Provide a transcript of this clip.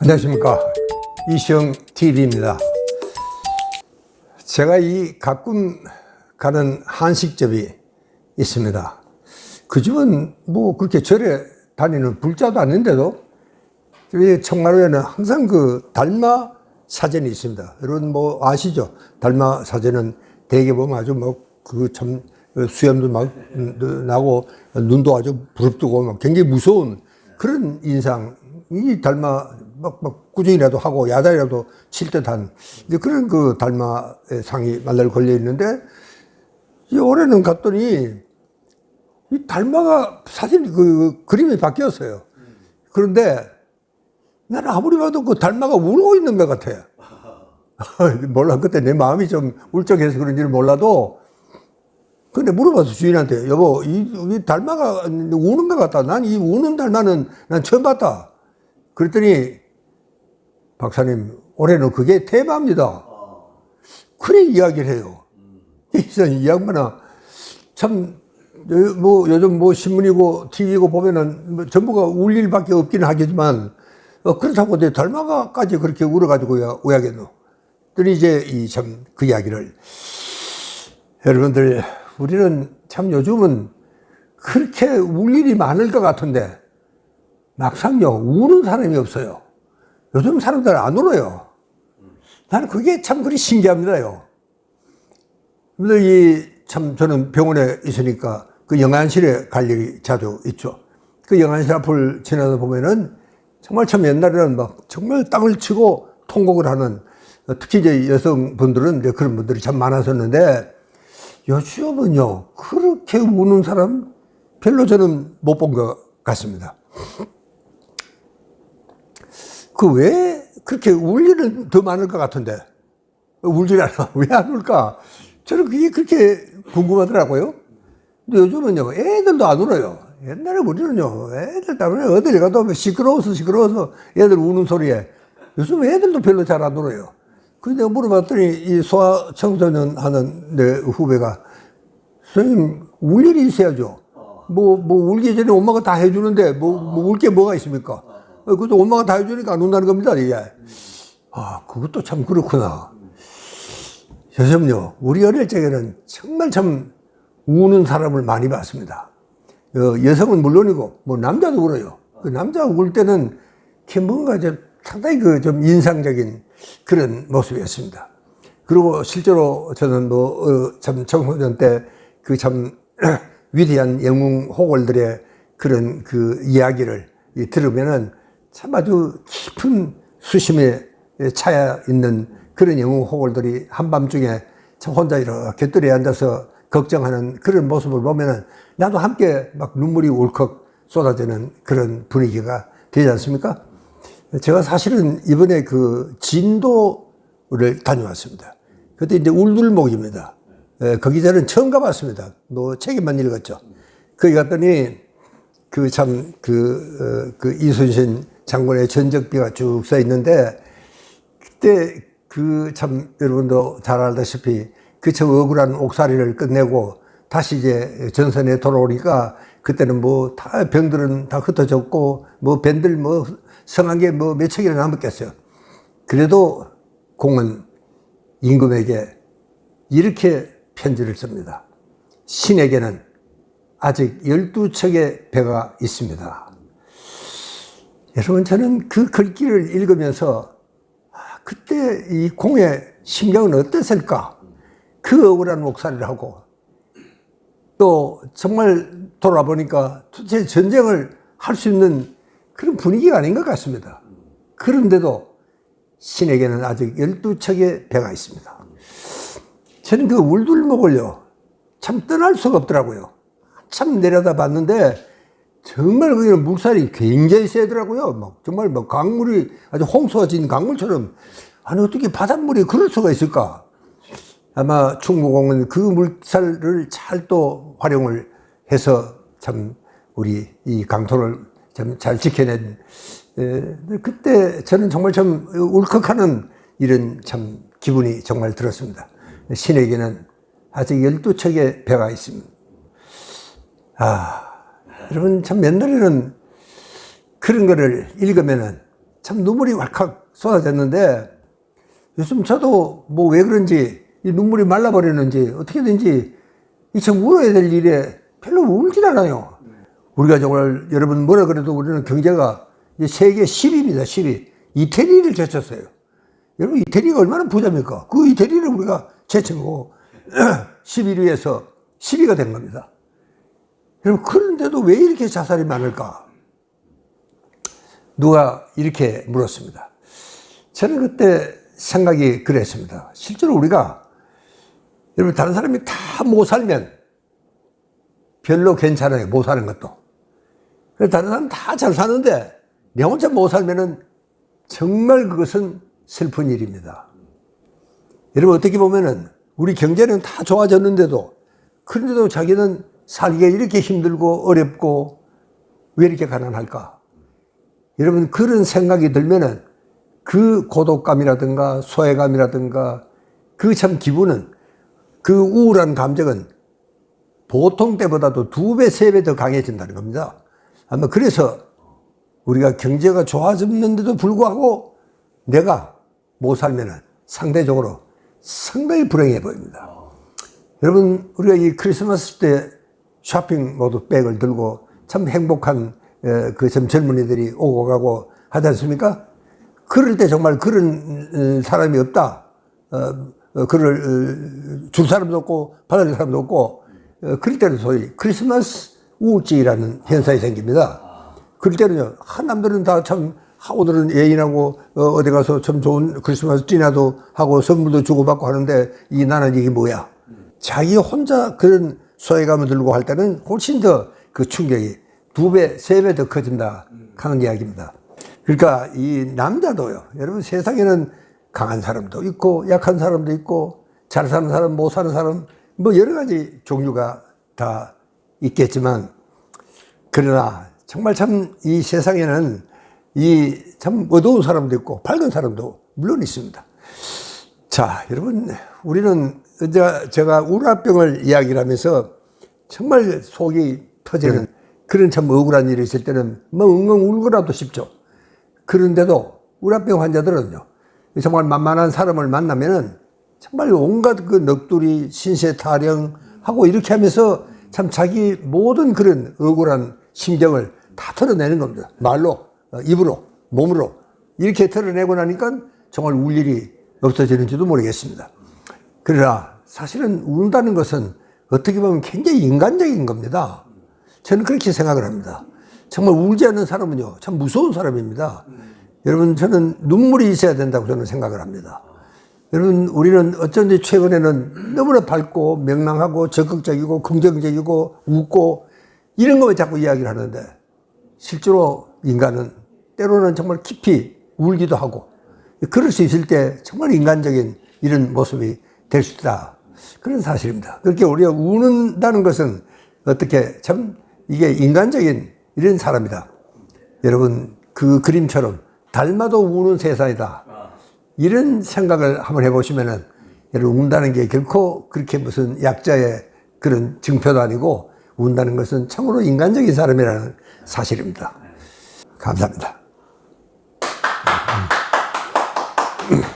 안녕하십니까, 이시영TV입니다. 제가 이 가끔 가는 한식집이 있습니다. 그 집은 뭐 그렇게 절에 다니는 불자도 않는데도 청마루에는 항상 그 달마 사전이 있습니다. 여러분 뭐 아시죠? 달마 사전은 대개 보면 아주 뭐 그 참 수염도 막 나고 눈도 아주 부릅뜨고 막 굉장히 무서운 그런 인상이 달마 막 꾸준히라도 하고 야단이라도 칠 듯한 그런 그 달마의 상이 말날 걸려 있는데, 이 올해는 갔더니 이 달마가 사실 그 그림이 바뀌었어요. 그런데 나는 아무리 봐도 그 달마가 울고 있는 것 같아. 몰라, 그때 내 마음이 좀 울적해서 그런지는 몰라도, 근데 물어봐서 주인한테, 여보, 이 달마가 우는 것 같다. 난 이 우는 달마는 난 처음 봤다. 그랬더니, 박사님, 올해는 그게 테마입니다. 그래 이야기를 해요. 그래서 이 양반아, 참, 뭐 요즘 뭐 신문이고 TV고 보면은 뭐 전부가 울 일밖에 없기는 하겠지만, 그렇다고 내 달마가까지 그렇게 울어가지고 오야겠노. 그랬더니 이제 이 참 그 이야기를, 여러분들, 우리는 참 요즘은 그렇게 울 일이 많을 것 같은데 막상요 우는 사람이 없어요. 요즘 사람들 안 울어요. 나는 그게 참 그리 신기합니다요. 참 저는 병원에 있으니까 그 영안실에 갈 일이 자주 있죠. 그 영안실 앞을 지나다 보면은 정말 참 옛날에는 막 정말 땅을 치고 통곡을 하는, 특히 이제 여성분들은 이제 그런 분들이 참 많았었는데, 요즘은요 그렇게 우는 사람 별로 저는 못 본 것 같습니다. 그 왜 그렇게 울 일은 더 많을 것 같은데 울질 않아? 왜 안 울까? 저는 그게 그렇게 궁금하더라고요. 근데 요즘은요 애들도 안 울어요. 옛날에 우리는요 애들 때문에 어딜 가도 시끄러워서 애들 우는 소리에, 요즘 애들도 별로 잘 안 울어요. 그래서 내가 물어봤더니 이 소아청소년 하는 내 후배가, 선생님 울 일이 있어야죠. 뭐 울기 전에 엄마가 다 해주는데 울 게 뭐가 있습니까? 그것도 엄마가 다 해주니까 안 운다는 겁니다. 이게. 아, 그것도 참 그렇구나. 요즘요 우리 어릴 적에는 정말 참 우는 사람을 많이 봤습니다. 여성은 물론이고 뭐 남자도 울어요. 그 남자가 울 때는 뭔가 좀 상당히 그 좀 인상적인 그런 모습이었습니다. 그리고 실제로 저는 참 청소년 때 그 참 위대한 영웅 호걸들의 그런 그 이야기를 들으면은 참 아주 깊은 수심에 차여 있는 그런 영웅 호걸들이 한밤중에 참 혼자 이렇게 뜰에 앉아서 걱정하는 그런 모습을 보면은 나도 함께 막 눈물이 울컥 쏟아지는 그런 분위기가 되지 않습니까? 제가 사실은 이번에 그 진도를 다녀왔습니다. 그때 이제 울들목입니다. 거기 저는 처음 가봤습니다. 뭐 책에만 읽었죠. 거기 갔더니 그 참 그 이순신 장군의 전적비가 쭉 써 있는데, 그때 그 참 여러분도 잘 알다시피 그 참 억울한 옥살이를 끝내고 다시 이제 전선에 돌아오니까, 그때는 뭐 다 병들은 다 흩어졌고 뭐 밴들 뭐 성한 게 뭐 몇 척이나 남았겠어요. 그래도 공은 임금에게 이렇게 편지를 씁니다. 신에게는 아직 12척의 배가 있습니다. 여러분, 저는 그 글귀를 읽으면서 그때 이 공의 심경은 어땠을까? 그 억울한 목살이를 하고, 또 정말 돌아보니까 도대체 전쟁을 할 수 있는 그런 분위기가 아닌 것 같습니다. 그런데도 신에게는 아직 12척의 배가 있습니다. 저는 그 울들목을요 참 떠날 수가 없더라고요. 참 내려다 봤는데 정말 거기는 물살이 굉장히 세더라고요. 막 정말 뭐 강물이 아주 홍수가 진 강물처럼, 아니 어떻게 바닷물이 그럴 수가 있을까? 아마 충무공은 그 물살을 잘 또 활용을 해서 참 우리 이 강토를 참 잘 지켜낸, 그때 저는 정말 참 울컥하는 이런 참 기분이 정말 들었습니다. 신에게는 아직 12척의 배가 있습니다. 여러분 참 옛날에는 그런 거를 읽으면은 참 눈물이 왈칵 쏟아졌는데 요즘 저도 뭐 왜 그런지 이 눈물이 말라버리는지 어떻게든지 이 참 울어야 될 일에 별로 울질 않아요. 우리가 정말 여러분 뭐라 그래도 우리는 경제가 세계 10위입니다. 10위. 이태리를 제쳤어요. 여러분 이태리가 얼마나 부자입니까? 그 이태리를 우리가 제치고 11위에서 10위가 된 겁니다. 여러분 그런데도 왜 이렇게 자살이 많을까? 누가 이렇게 물었습니다. 저는 그때 생각이 그랬습니다. 실제로 우리가 여러분 다른 사람이 다 못 살면 별로 괜찮아요. 못 사는 것도. 그래서 다른 사람 다 잘 사는데 내 혼자 못 살면은 정말 그것은 슬픈 일입니다. 여러분 어떻게 보면은 우리 경제는 다 좋아졌는데도 그런데도 자기는 살기가 이렇게 힘들고 어렵고 왜 이렇게 가난할까? 여러분 그런 생각이 들면은 그 고독감이라든가 소외감이라든가 그 참 기분은 그 우울한 감정은 보통 때보다도 2배, 3배 더 강해진다는 겁니다. 아마 그래서 우리가 경제가 좋아졌는데도 불구하고 내가 못 살면은 상대적으로 상당히 불행해 보입니다. 여러분, 우리가 이 크리스마스 때 쇼핑 모드 백을 들고 참 행복한 그 참 젊은이들이 오고 가고 하지 않습니까? 그럴 때 정말 그런 사람이 없다. 그를 줄 사람도 없고 받을 사람도 없고 그럴 때는 소위 크리스마스 우울증이라는 현상이 생깁니다. 그럴 때는요, 남들은 다 참 오늘은 애인하고 어디 가서 참 좋은 크리스마스 디너도 하고 선물도 주고받고 하는데 나는 이게 뭐야? 자기 혼자 그런 소외감을 들고 할 때는 훨씬 더 그 충격이 2배, 3배 더 커진다 하는 이야기입니다. 그러니까 이 남자도요, 여러분 세상에는 강한 사람도 있고 약한 사람도 있고 잘 사는 사람, 못 사는 사람 뭐 여러 가지 종류가 다 있겠지만 그러나 정말 참 이 세상에는 이 참 어두운 사람도 있고 밝은 사람도 물론 있습니다. 자, 여러분 우리는 제가 우울증을 이야기를 하면서 정말 속이 터지는 그런 참 억울한 일이 있을 때는 뭐 엉엉 울고라도 싶죠. 그런데도 우울증 환자들은요, 정말 만만한 사람을 만나면은 정말 온갖 그 넋두리, 신세 타령하고 이렇게 하면서 참 자기 모든 그런 억울한 심정을 다 털어내는 겁니다. 말로, 입으로, 몸으로 이렇게 털어내고 나니까 정말 울 일이 없어지는지도 모르겠습니다. 그러나 사실은 운다는 것은 어떻게 보면 굉장히 인간적인 겁니다. 저는 그렇게 생각을 합니다. 정말 울지 않는 사람은요, 참 무서운 사람입니다. 여러분, 저는 눈물이 있어야 된다고 저는 생각을 합니다. 여러분, 우리는 어쩐지 최근에는 너무나 밝고 명랑하고 적극적이고 긍정적이고 웃고 이런 거에 자꾸 이야기를 하는데 실제로 인간은 때로는 정말 깊이 울기도 하고 그럴 수 있을 때 정말 인간적인 이런 모습이 될 수 있다. 그런 사실입니다. 그렇게 우리가 우는다는 것은 어떻게 참 이게 인간적인 이런 사람이다. 여러분, 그 그림처럼 닮아도 우는 세상이다. 이런 생각을 한번 해보시면은 여러분 운다는 게 결코 그렇게 무슨 약자의 그런 증표도 아니고 운다는 것은 참으로 인간적인 사람이라는 사실입니다. 감사합니다.